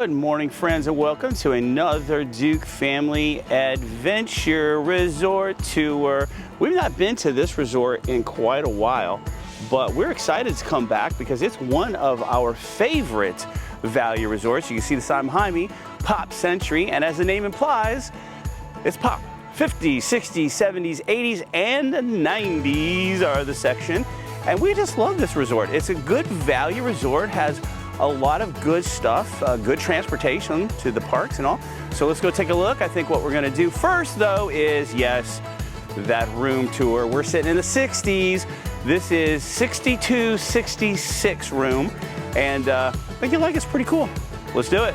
Good morning, friends, and welcome to another Duke Family Adventure Resort Tour. We've not been to this resort in quite a while, but we're excited to come back because it's one of our favorite value resorts. You can see the sign behind me, Pop Century, and as the name implies, it's pop. 50s, 60s, 70s, 80s, and the 90s are the section. And we just love this resort. It's a good value resort, has a lot of good stuff, good transportation to the parks and all. So let's go take a look. I think what we're gonna do first though is, yes, that room tour. We're sitting in the 60s. This is 6266 room. And I think you'll like it's pretty cool. Let's do it.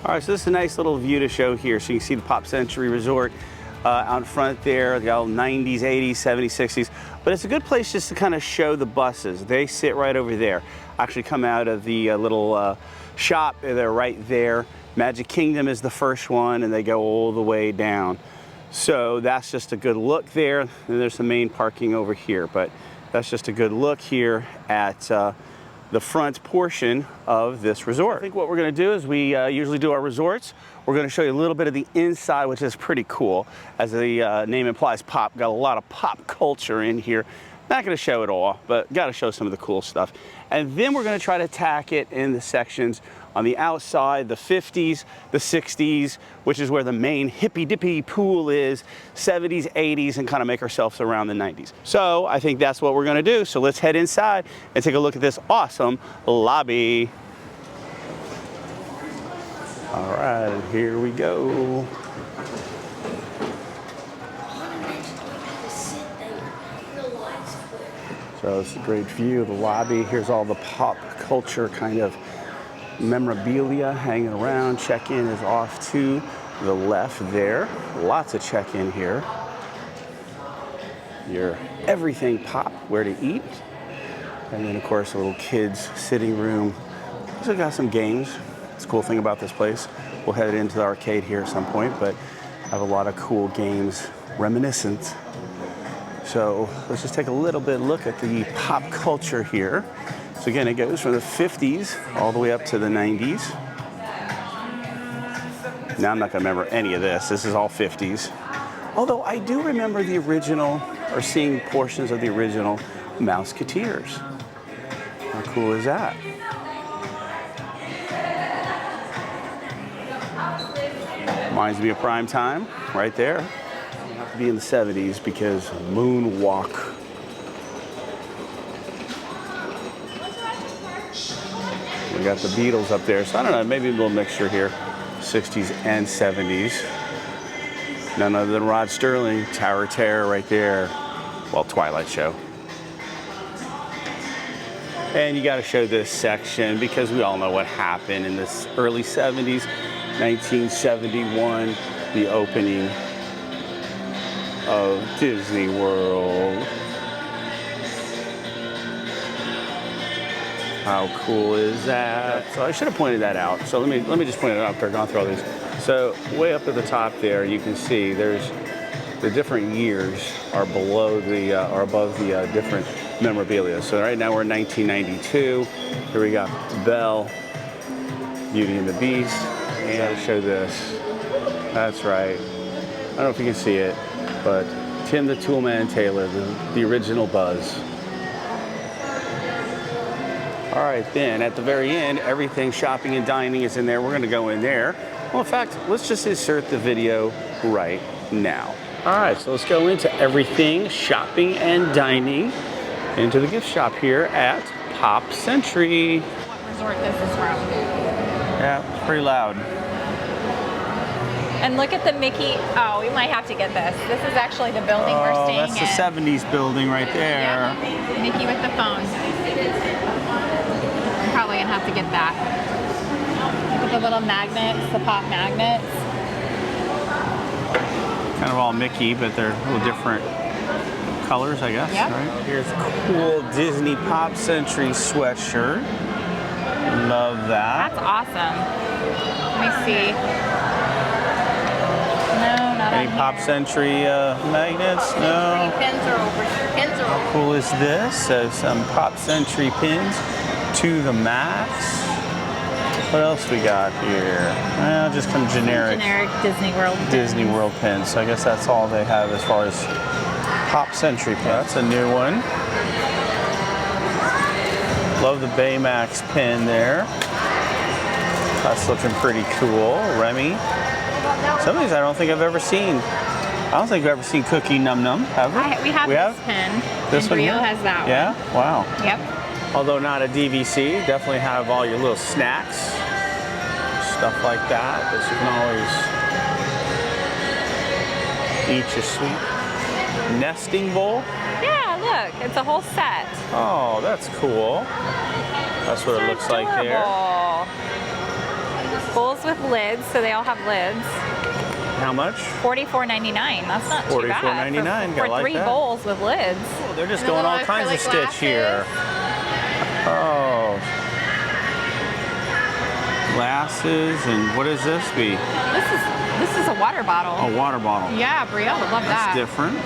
All right, so this is a nice little view to show here. So you can see the Pop Century Resort out front there, the old 90s, 80s, 70s, 60s. But it's a good place just to kind of show the buses. They sit right over there. Actually come out of the little shop. They're right there. Magic Kingdom is the first one, and they go all the way down. So that's just a good look there. And there's some main parking over here, but that's just a good look here at the front portion of this resort. I think what we're going to do is we usually do our resorts. We're going to show you a little bit of the inside, which is pretty cool. As the name implies, pop. Got a lot of pop culture in here. Not going to show it all, but got to show some of the cool stuff. And then we're going to try to tack it in the sections on the outside, the 50s, the 60s, which is where the main hippie dippy pool is, 70s, 80s, and kind of make ourselves around the 90s. So I think that's what we're going to do. So let's head inside and take a look at this awesome lobby. All right, here we go. So it's a great view of the lobby. Here's all the pop culture kind of memorabilia hanging around. Check-in is off to the left there. Lots of check-in here. Your everything pop, where to eat. And then of course a little kids sitting room. Also got some games. It's a cool thing about this place. We'll head into the arcade here at some point, but Have a lot of cool games reminiscent. So let's just take a little bit look at the pop culture here. So again, it goes from the 50s all the way up to the 90s. Now I'm not gonna remember any of this. This is all 50s. Although I do remember the original, or seeing portions of the original Mouseketeers. How cool is that? Reminds me of prime time, right there. You have to be in the 70s because Moonwalk. We got the Beatles up there, so I don't know, maybe a little mixture here. 60s and 70s. None other than Rod Sterling, Tower of Terror right there. Well, Twilight Show. And you got to show this section because we all know what happened in this early 70s. 1971, the opening of Disney World. How cool is that? So I should have pointed that out. So let me just point it out after I've gone through all these. So way up at the top there, you can see there's the different years are below the or above the different memorabilia. So right now we're in 1992. Here we got Belle, Beauty and the Beast. And I'll show this. That's right. I don't know if you can see it, but Tim the Toolman Taylor, the original Buzz. All right, then at the very end, everything shopping and dining is in there. We're gonna go in there. Well, in fact, let's just insert the video right now. All right, so let's go into everything shopping and dining into the gift shop here at Pop Century. What resort this is from? Yeah, it's pretty loud. And look at the Mickey. Oh, we might have to get this. This is actually the building we're staying in. That's the 70s building right there. Yeah. Mickey with the phone. I'm probably gonna have to get that. Look at the little magnets, the pop magnets. Kind of all Mickey, but they're a little different colors, I guess. Yep. Right? Here's a cool Disney Pop Century sweatshirt. Love that. That's awesome. Let me see. No, not Any on Pop here. Century magnets? No. Pins are over here. Pins are over. How cool is this? So some Pop Century pins to the max. What else we got here? Well, just some generic Disney World pins. Disney World pins. So I guess that's all they have as far as Pop Century pins. That's a new one. Love the Baymax pin there. That's looking pretty cool. Remy. Some of these I don't think I've ever seen. I don't think I've ever seen Cookie Num Num, have we? We have this pin. This and one Rio here? has that one. Yeah? Wow. Yep. Although not a DVC, definitely have all your little snacks, stuff like that you can always eat your sweet nesting bowl. Yeah, look, it's a whole set. Oh, that's cool. That's what it looks like there. Adorable. Bowls with lids, so they all have lids. How much? $44.99. That's not too bad. $44.99. For like 3 that. bowls with lids. Oh, they're just And going the all little kinds of acrylic stitch here. Oh. Glasses, and what is this be? This is a water bottle. A water bottle. Yeah, Brielle would love that. That's different.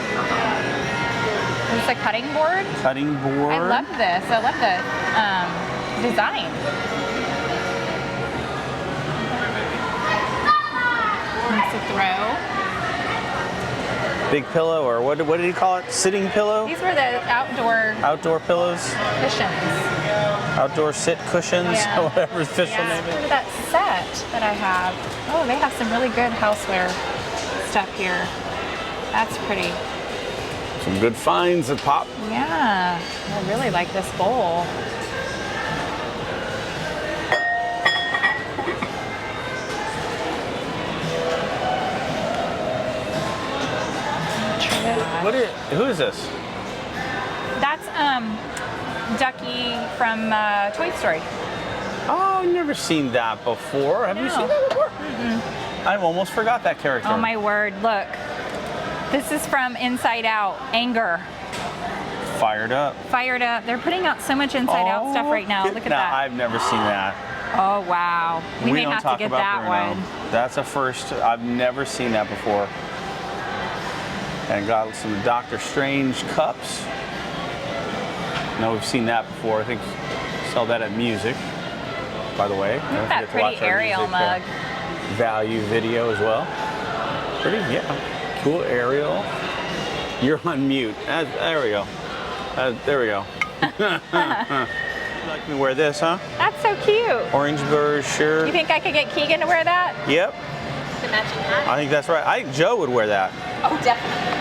It's a cutting board. Cutting board. I love this. I love the design. It's a throw. Big pillow, or what did he call it? Sitting pillow? These were the Outdoor pillows? cushions. Outdoor sit cushions, Yeah. whatever the official Yeah. name Look is. at that set that I have. Oh, they have some really good houseware stuff here. That's pretty. Some good finds at Pop. Yeah, I really like this bowl. Who is this? That's Ducky from Toy Story. Oh, I've never seen that before. Have you No. seen that before? Mm-mm. I've almost forgot that character. Oh my word, look. This is from Inside Out, Anger. Fired up. Fired up. They're putting out so much Inside Out stuff right now. Look at that. I've never seen that. Oh wow. We may don't have to talk get about that Bruno. one. That's a first. I've never seen that before. And got some Doctor Strange cups. No, we've seen that before. I think sell that at Music, by the way. Look at that pretty Ariel mug. Value video as well. Pretty, yeah. Cool Ariel. You're on mute. There we go. There we go. You'd like me to wear this, huh? That's so cute. Orange bird shirt. You think I could get Keegan to wear that? Yep. The matching hat? I think that's right. I think Joe would wear that. Oh, definitely.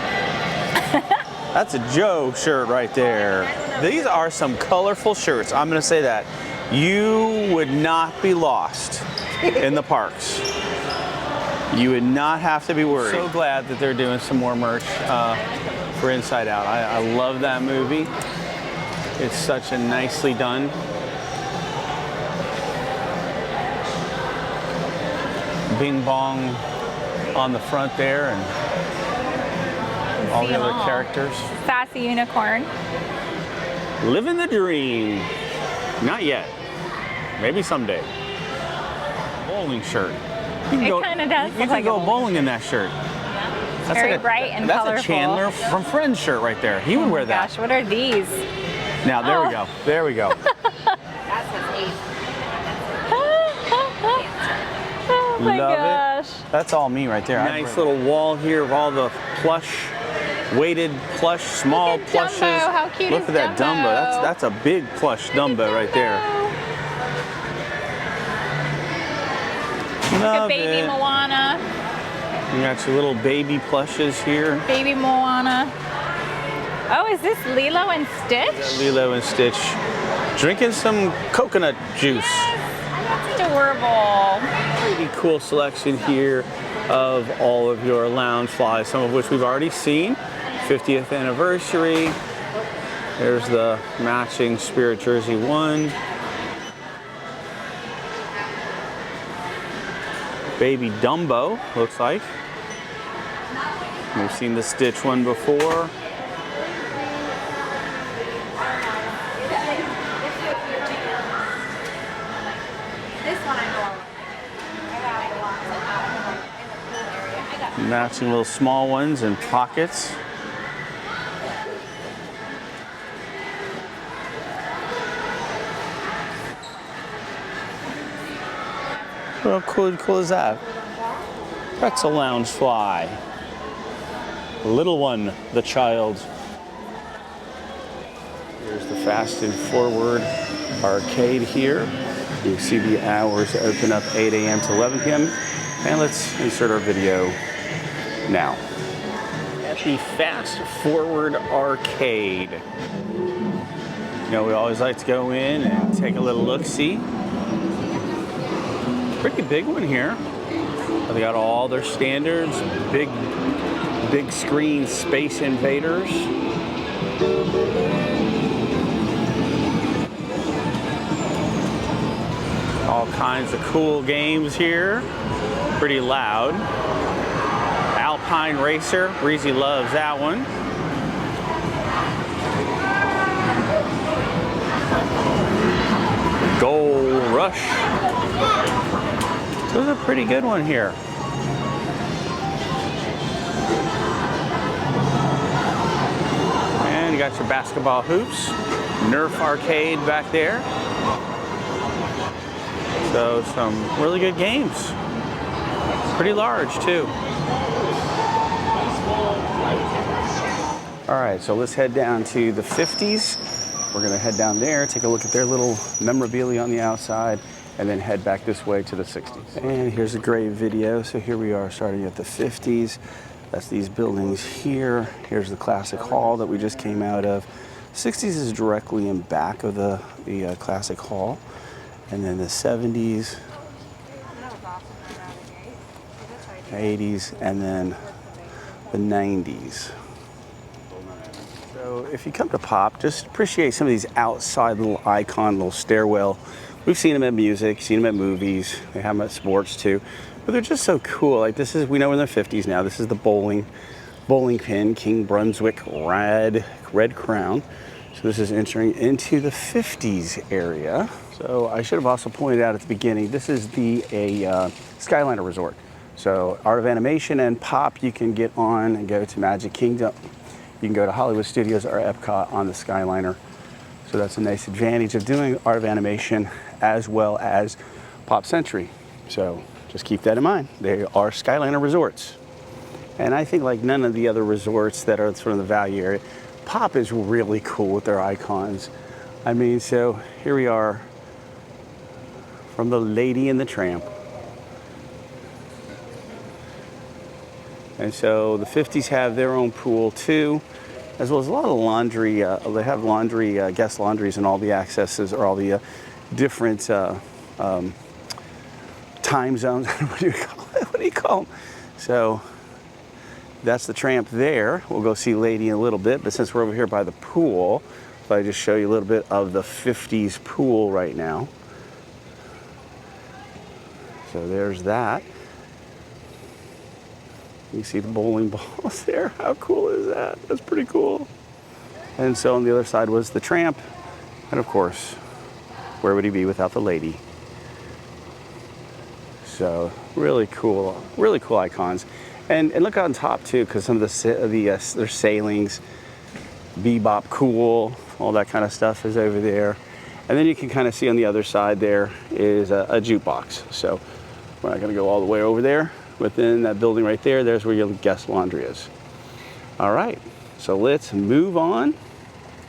That's a Joe shirt right there. These are some colorful shirts. I'm going to say that. You would not be lost in the parks. You would not have to be worried. So glad that they're doing some more merch for Inside Out. I love that movie. It's such a nicely done. Bing Bong on the front there, and all the other characters. Sassy Unicorn. Living the dream. Not yet. Maybe someday. Bowling shirt. It kind of does. You can go bowling in that shirt. Yeah. Very bright and colorful. That's a Chandler from Friends shirt right there. He would wear that. Gosh, what are these? Now there we go. There we go. That says 8. Oh my gosh. That's all me right there. Nice little wall here of all the plush, weighted plush, small plushes. Dumbo. How cute Look is at that Dumbo. That's a big plush Dumbo right there. Look at baby Moana. You got your little baby plushes here. Baby Moana. Oh, is this Lilo and Stitch? Lilo and Stitch drinking some coconut juice. Yes, that's adorable. Pretty cool selection here of all of your lounge flies, some of which we've already seen. 50th anniversary. There's the matching Spirit Jersey one. Baby Dumbo, looks like. We've seen the Stitch one before. Matching little small ones and pockets. How cool is that? Pretzel Lounge Fly. Little one, the child. Here's the Fast and Forward arcade here. You see the hours open up 8 a.m. to 11 p.m. And let's insert our video now. At the Fast Forward arcade. You know, we always like to go in and take a little look-see. Pretty big one here. They got all their standards, big screen Space Invaders. All kinds of cool games here. Pretty loud. Alpine Racer, Breezy loves that one. Gold Rush. This is a pretty good one here. And you got your basketball hoops. Nerf arcade back there. So some really good games. Pretty large too. All right, so let's head down to the 50s. We're gonna head down there, take a look at their little memorabilia on the outside, and then head back this way to the 60s. And here's a great video. So here we are starting at the 50s. That's these buildings here. Here's the Classic Hall that we just came out of. 60s is directly in back of the Classic Hall. And then the 70s, 80s, and then the 90s. So if you come to Pop, just appreciate some of these outside little icon, little stairwell. We've seen them at music, seen them at movies. They have them at sports too. But they're just so cool. Like this is, we know we're in the 50s now. This is the bowling pin, King Brunswick Red Crown. So this is entering into the 50s area. So I should have also pointed out at the beginning, this is the Skyliner resort. So Art of Animation and Pop, you can get on and go to Magic Kingdom. You can go to Hollywood Studios or Epcot on the Skyliner. So that's a nice advantage of doing Art of Animation as well as Pop Century. So just keep that in mind. They are Skyliner resorts. And I think like none of the other resorts that are sort of the value area, Pop is really cool with their icons. I mean, so here we are from the Lady and the Tramp. And so the 50s have their own pool too, as well as a lot of laundry. They have laundry, guest laundries and all the accesses or all the different time zones. What do you call it? What do you call them? So that's the Tramp there. We'll go see Lady in a little bit, but since we're over here by the pool, if I just show you a little bit of the 50s pool right now. So there's that. You see the bowling balls there. How cool is that? That's pretty cool. And so on the other side was the Tramp. And of course, where would he be without the Lady? So really cool icons. And look on top too, because some of there's sailings, Bebop Cool, all that kind of stuff is over there. And then you can kind of see on the other side there is a jukebox. So we're not going to go all the way over there. Within that building right there, there's where your guest laundry is. All right, so let's move on.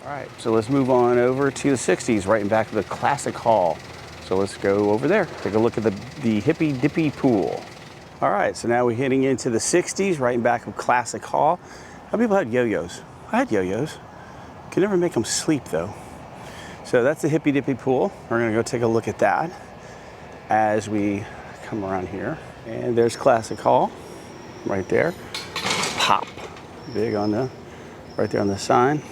All right, so let's move on over to the 60s, right in back of the Classic Hall. So let's go over there, take a look at the Hippie Dippy pool. All right, so now we're heading into the 60s, right in back of Classic Hall. How many people had yo-yos? I had yo-yos. Could never make them sleep though. So that's the Hippie Dippy pool. We're gonna go take a look at that as we come around here. And there's Classic Hall, right there. Pop, big on the, right there on the sign.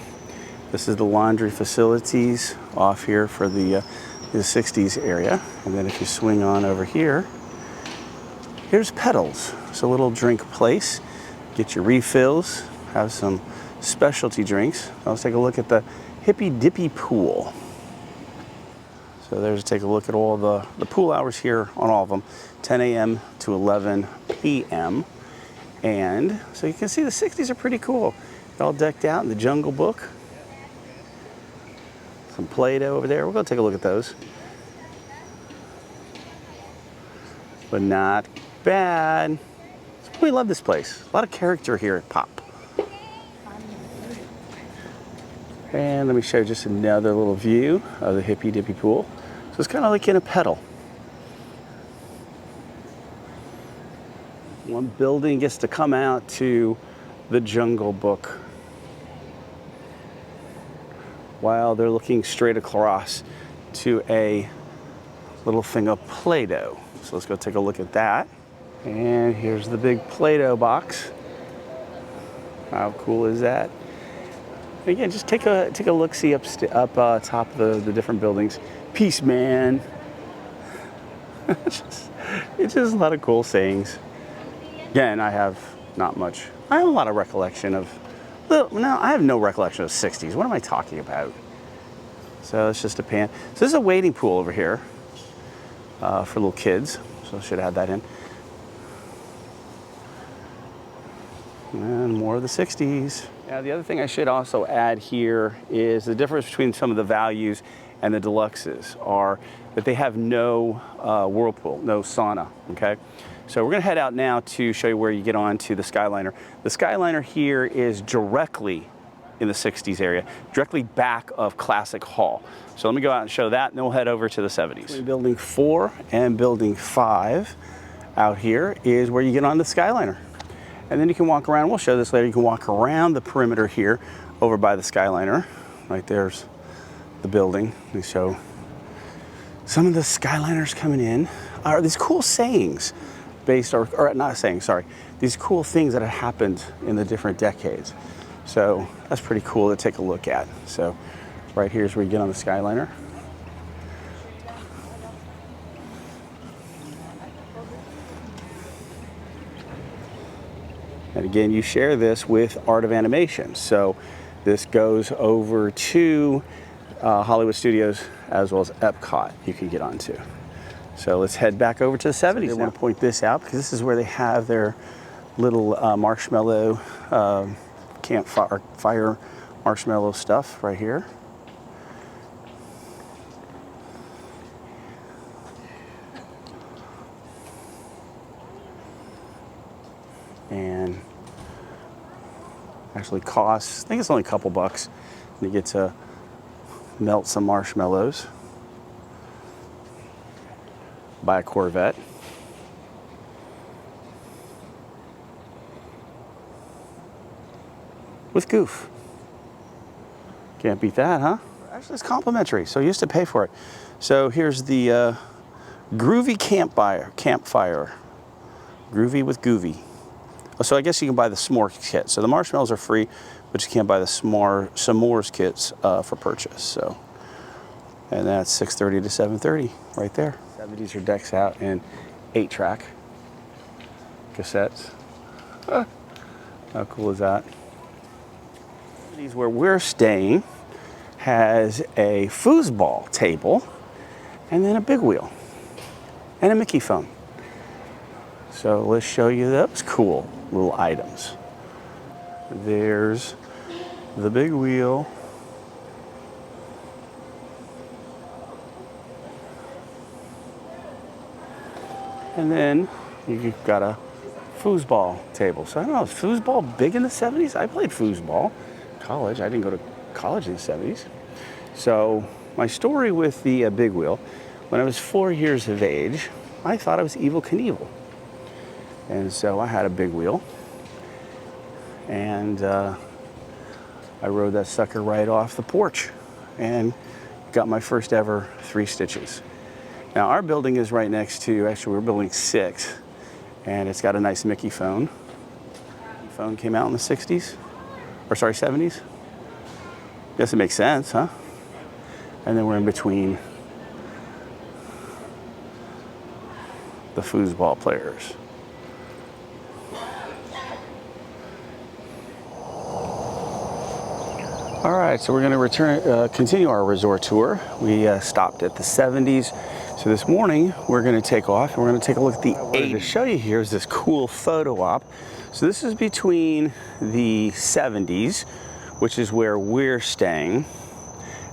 This is the laundry facilities off here for the 60s area. And then if you swing on over here, here's Pedals. It's a little drink place. Get your refills, have some specialty drinks. Let's take a look at the Hippie Dippy pool. So there's take a look at all the pool hours here on all of them, 10 a.m. to 11 p.m. And so you can see the 60s are pretty cool. They're all decked out in the Jungle Book. Some Play-Doh over there. We're gonna take a look at those. But not bad. We love this place. A lot of character here at Pop. And let me show you just another little view of the Hippie Dippy pool. So it's kind of like in a pedal. One building gets to come out to the Jungle Book while they're looking straight across to a little thing of Play-Doh. So let's go take a look at that. And here's the big Play-Doh box. How cool is that? Again, just take a look-see up top of the different buildings. Peace, man. It's just a lot of cool sayings. Again, I have not much. I have a lot of recollection of. No, I have no recollection of the 60s. What am I talking about? So it's just a pan. So this is a wading pool over here for little kids. So I should add that in. And more of the 60s. Now, the other thing I should also add here is the difference between some of the values and the deluxes are that they have no whirlpool, no sauna, okay? So we're gonna head out now to show you where you get on to the Skyliner. The Skyliner here is directly in the 60s area, directly back of Classic Hall. So let me go out and show that, and then we'll head over to the 70s. Building 4 and Building 5 out here is where you get on the Skyliner. And then you can walk around, we'll show this later, you can walk around the perimeter here over by the Skyliner. Right there's the building. We show some of the Skyliners coming in. Are these cool sayings based, or not sayings, sorry, these cool things that have happened in the different decades. So that's pretty cool to take a look at. So right here's where you get on the Skyliner. And again, you share this with Art of Animation. So this goes over to Hollywood Studios as well as Epcot you can get onto. So let's head back over to the 70s. I want to point this out because this is where they have their little marshmallow campfire marshmallow stuff right here. And actually costs, I think it's only a couple bucks. You get to melt some marshmallows, buy a Corvette. With Goof. Can't beat that, huh? Actually, it's complimentary, so you used to pay for it. So here's the Groovy Campfire. Groovy with Goovy. So I guess you can buy the s'more kit. So the marshmallows are free, but you can't buy the s'mores kits for purchase. So, and that's 6:30 to 7:30 right there. 70s are decks out in 8-track cassettes. How cool is that? Where we're staying has a foosball table and then a big wheel and a Mickey phone. So let's show you those cool little items. There's the big wheel. And then you've got a foosball table. So I don't know, is foosball big in the 70s? I played foosball. College. I didn't go to college in the 70s. So my story with the big wheel, when I was 4 years of age, I thought I was Evel Knievel. And so I had a big wheel. And I rode that sucker right off the porch and got my first ever 3 stitches. Now our building is right next to, actually we're building 6, and it's got a nice Mickey phone. The phone came out in the 60s. Or sorry, 70s? Guess it makes sense, huh? And then we're in between the foosball players. All right, so we're going to continue our resort tour. We stopped at the 70s. So this morning we're going to take off and we're going to take a look at the 80s. To show you here is this cool photo op. So this is between the 70s, which is where we're staying.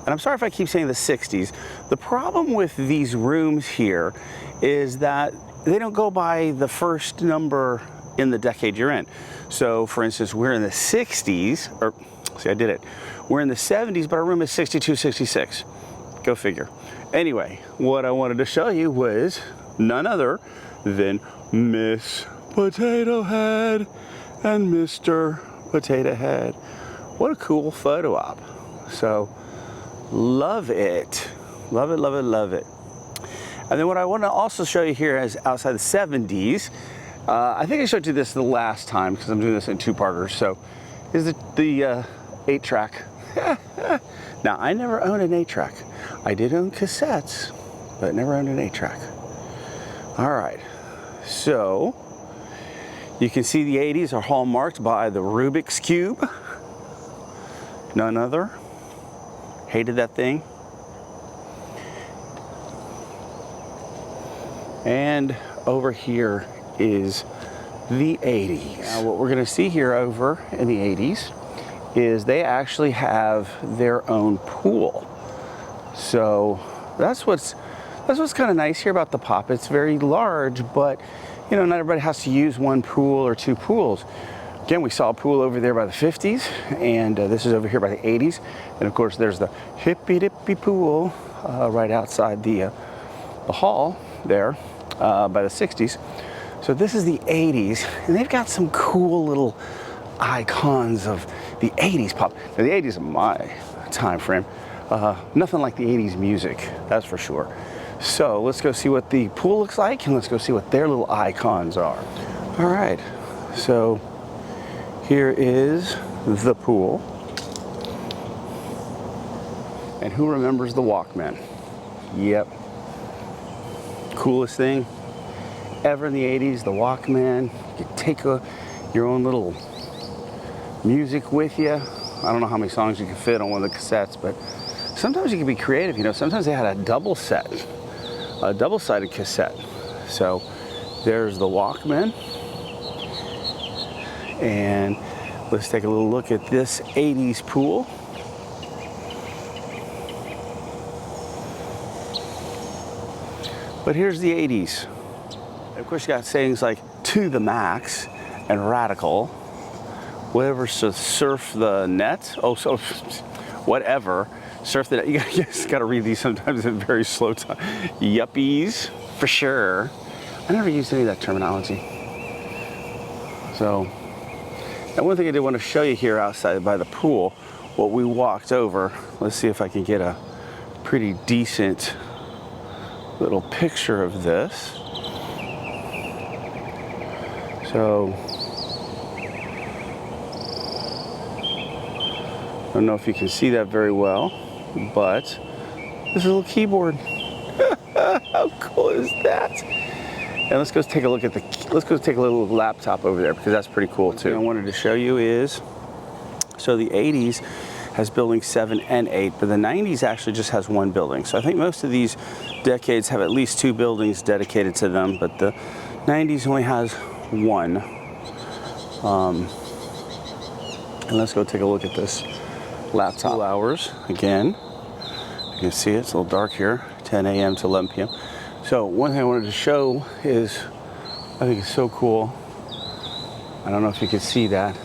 And I'm sorry if I keep saying the 60s. The problem with these rooms here is that they don't go by the first number in the decade you're in. So for instance, we're in the 60s, or see, I did it. We're in the 70s, but our room is 62, 66. Go figure. Anyway, what I wanted to show you was none other than Miss Potato Head and Mr. Potato Head. What a cool photo op. So, love it. Love it, love it, love it. And then what I want to also show you here is outside the 70s. I think I showed you this the last time because I'm doing this in 2-parters. So, is the 8-track. Now, I never owned an 8-track. I did own cassettes, but never owned an 8-track. All right. So, you can see the 80s are hallmarked by the Rubik's Cube. None other. Hated that thing. And over here is the 80s. Now what we're going to see here over in the 80s is they actually have their own pool. So that's what's kind of nice here about the Pop. It's very large, but you know, not everybody has to use one pool or 2 pools. Again, we saw a pool over there by the 50s, and this is over here by the 80s. And of course, there's the Hippie Dippy pool right outside the hall there by the 60s. So this is the 80s, and they've got some cool little icons of the 80s Pop. Now, the 80s are my time frame. Nothing like the 80s music, that's for sure. So let's go see what the pool looks like, and let's go see what their little icons are. All right, so here is the pool. And who remembers the Walkman? Yep. Coolest thing ever in the 80s, the Walkman. You could take your own little music with you. I don't know how many songs you can fit on one of the cassettes, but sometimes you can be creative, you know. Sometimes they had a double-sided cassette. So there's the Walkman. And let's take a little look at this 80s pool. But here's the 80s. Of course, you got sayings like "to the max" and "radical." Whatever, so surf the net. Oh, so whatever, surf the net. You just got to read these sometimes in very slow time. Yuppies, for sure. I never used any of that terminology. So, and one thing I did want to show you here outside by the pool, what we walked over. Let's see if I can get a pretty decent little picture of this. So, I don't know if you can see that very well, but this is a little keyboard. How cool is that? And let's go take a look at let's go take a little laptop over there, because that's pretty cool too. What I wanted to show you is, so the 80s has buildings 7 and 8, but the 90s actually just has 1 building. So I think most of these decades have at least 2 buildings dedicated to them, but the 90s only has 1. And let's go take a look at this laptop. Hours again. You can see it's a little dark here, 10 a.m. to 11 p.m. So one thing I wanted to show is, I think it's so cool. I don't know if you can see that.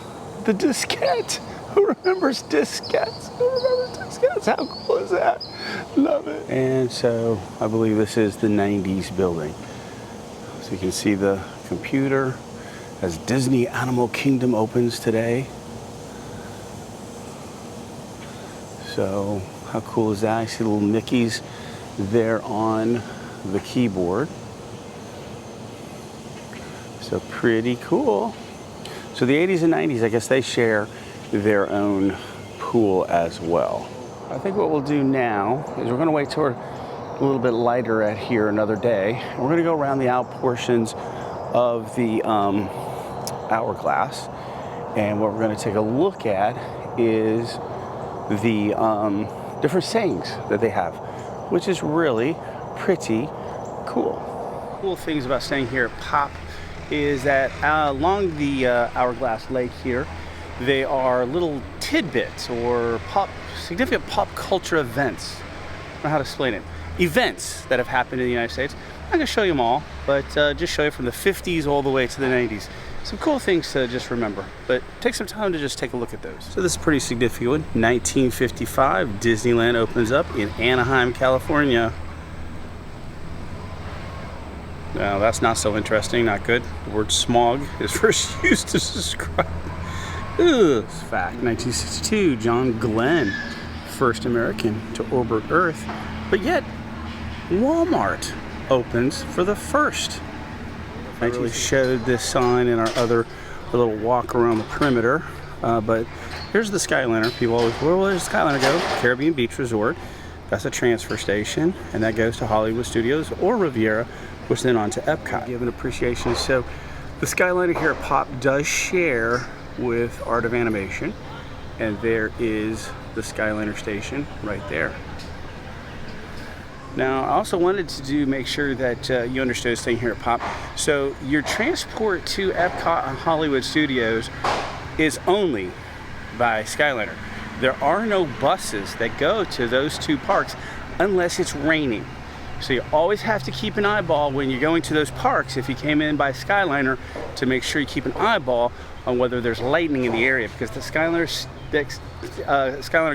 The diskette. Who remembers diskettes? Who remembers diskettes? How cool is that? Love it. And so I believe this is the 90s building. So you can see the computer as Disney Animal Kingdom opens today. So how cool is that? I see little Mickeys there on the keyboard. So pretty cool. So the 80s and 90s, I guess they share their own pool as well. I think what we'll do now is we're going to wait till we're a little bit lighter at here another day. And we're going to go around the out portions of the hourglass. And what we're going to take a look at is the different sayings that they have, which is really pretty cool. Cool things about staying here at Pop is that along the Hourglass Lake here, they are little tidbits or significant pop culture events. I don't know how to explain it. Events that have happened in the United States. I'm not going to show you them all, but just show you from the 50s all the way to the 90s. Some cool things to just remember, but take some time to just take a look at those. So this is pretty significant one. 1955, Disneyland opens up in Anaheim, California. Now that's not so interesting, not good. The word smog is first used to describe. Ugh. Fact, 1962, John Glenn, first American to orbit Earth, but yet Walmart opens for the first. I really showed this sign in our other little walk around the perimeter, but here's the Skyliner. People always, where does the Skyliner go? Caribbean Beach Resort. That's a transfer station, and that goes to Hollywood Studios or Riviera, which then on to Epcot. Give an appreciation. So the Skyliner here at Pop does share with Art of Animation, and there is the Skyliner station right there. Now, I also wanted to make sure that you understood staying here at Pop. So your transport to Epcot and Hollywood Studios is only by Skyliner. There are no buses that go to those 2 parks unless it's raining. So you always have to keep an eyeball when you're going to those parks, if you came in by Skyliner, to make sure you keep an eyeball on whether there's lightning in the area, because the Skyliner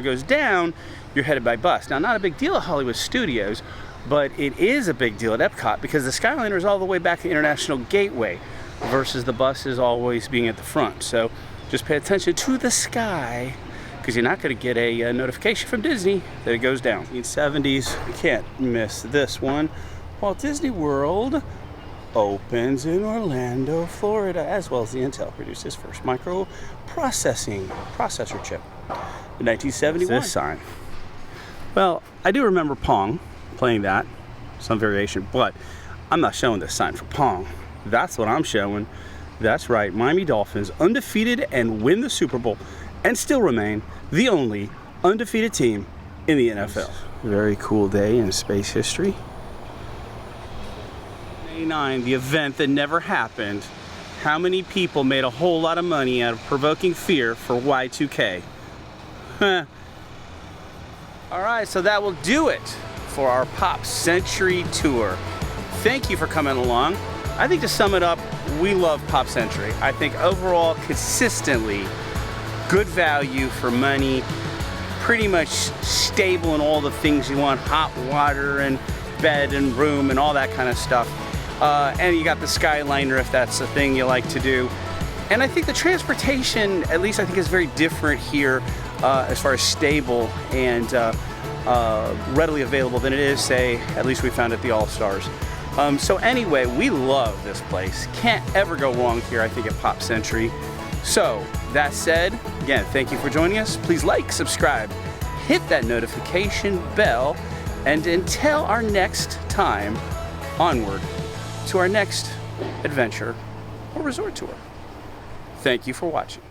goes down, you're headed by bus. Now, not a big deal at Hollywood Studios, but it is a big deal at Epcot, because the Skyliner is all the way back to International Gateway versus the buses always being at the front. So just pay attention to the sky, because you're not going to get a notification from Disney that it goes down. In the 70s, you can't miss this one. Walt Disney World opens in Orlando, Florida, as well as the Intel produced his first processor chip in 1971. This sign. Well, I do remember Pong, playing that, some variation, but I'm not showing this sign for Pong. That's what I'm showing. That's right, Miami Dolphins, undefeated and win the Super Bowl, and still remain the only undefeated team in the NFL. Very cool day in space history. 89, the event that never happened. How many people made a whole lot of money out of provoking fear for Y2K? All right, so that will do it for our Pop Century tour. Thank you for coming along. I think to sum it up, we love Pop Century. I think overall, consistently, good value for money, pretty much stable in all the things you want, hot water and bed and room and all that kind of stuff. And you got the Skyliner if that's the thing you like to do. And I think the transportation, at least I think, is very different here as far as stable and readily available than it is, say, at least we found at the All-Stars. So anyway, we love this place. Can't ever go wrong here, I think, at Pop Century. So, that said, again, thank you for joining us. Please like, subscribe, hit that notification bell, and until our next time, onward to our next adventure or resort tour. Thank you for watching.